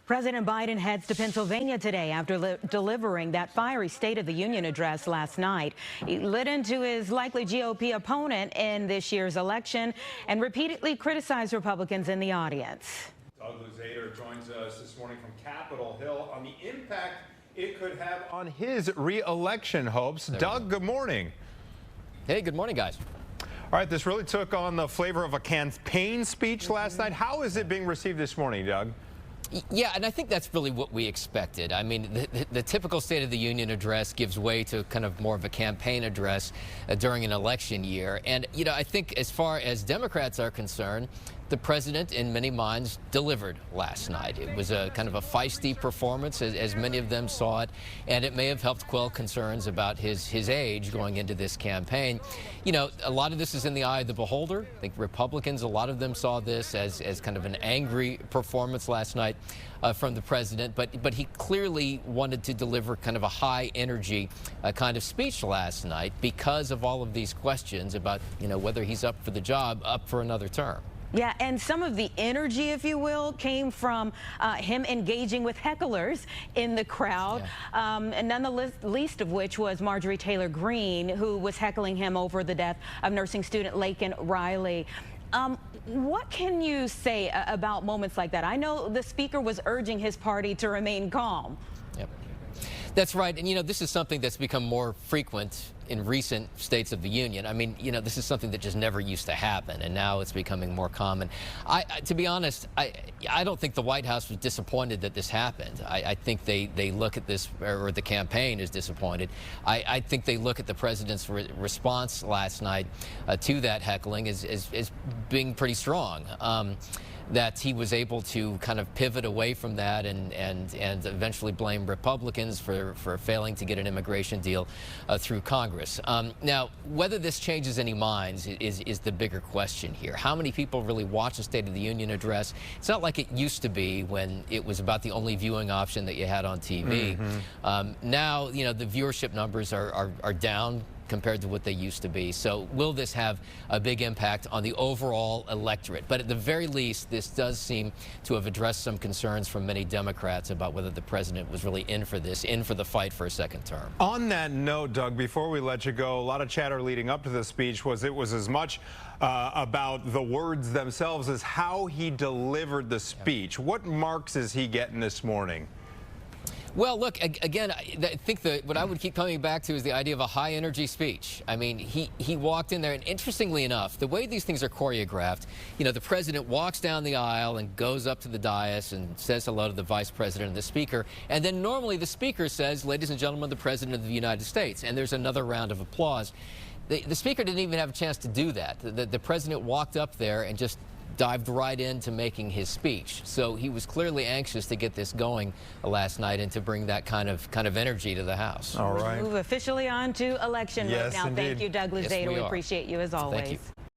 President Biden heads to Pennsylvania today after delivering that fiery State of the Union address last night. He lit into his likely GOP opponent in this year's election and repeatedly criticized Republicans in the audience. Doug Luzader joins us this morning from Capitol Hill on the impact it could have on his re-election hopes. Doug, good morning. Hey, good morning, guys. All right, this really took on the flavor of a campaign speech last night. How is it being received this morning, Doug? Yeah, and I think that's really what we expected. I mean, the typical State of the Union address gives way to kind of more of a campaign address during an election year. And, you know, I think as far as Democrats are concerned, the president, in many minds, delivered last night. It was a kind of a feisty performance, as many of them saw it, and it may have helped quell concerns about his age going into this campaign. You know, a lot of this is in the eye of the beholder. I think Republicans, a lot of them saw this as kind of an angry performance last night from the president, but he clearly wanted to deliver kind of a high energy kind of speech last night because of all of these questions about, you know, whether he's up for the job, up for another term. Yeah, and some of the energy, if you will, came from him engaging with hecklers in the crowd, and none the least of which was Marjorie Taylor Greene, who was heckling him over the death of nursing student Laken Riley. What can you say about moments like that? I know the speaker was urging his party to remain calm. Yep. That's right. And, you know, this is something that's become more frequent in recent States of the Union. I mean, you know, this is something that just never used to happen, and now it's becoming more common. To be honest, I don't think the White House was disappointed that this happened. I think they look at this, or the campaign is disappointed. I think they look at the president's response last night to that heckling as being pretty strong. That he was able to kind of pivot away from that and eventually blame Republicans for failing to get an immigration deal through Congress. Now, whether this changes any minds is the bigger question here. How many people really watch a State of the Union address? It's not like it used to be when it was about the only viewing option that you had on TV. Now, you know, the viewership numbers are down compared to what they used to be. So will this have a big impact on the overall electorate? But at the very least, this does seem to have addressed some concerns from many Democrats about whether the president was really in for the fight for a second term. On that note, Doug, before we let you go, a lot of chatter leading up to the speech was it was as much about the words themselves as how he delivered the speech. What marks is he getting this morning? Well, look, again, I think what I would keep coming back to is the idea of a high-energy speech. I mean, he walked in there, and interestingly enough, the way these things are choreographed, you know, the president walks down the aisle and goes up to the dais and says hello to the vice president and the speaker, and then normally the speaker says, "Ladies and gentlemen, the president of the United States," and there's another round of applause. The speaker didn't even have a chance to do that. The president walked up there and just dived right into making his speech. So he was clearly anxious to get this going last night and to bring that kind of energy to the House. All right. Move officially on to election mode now. Indeed. Thank you, Doug Luzader. Yes, we appreciate you as always. Thank you.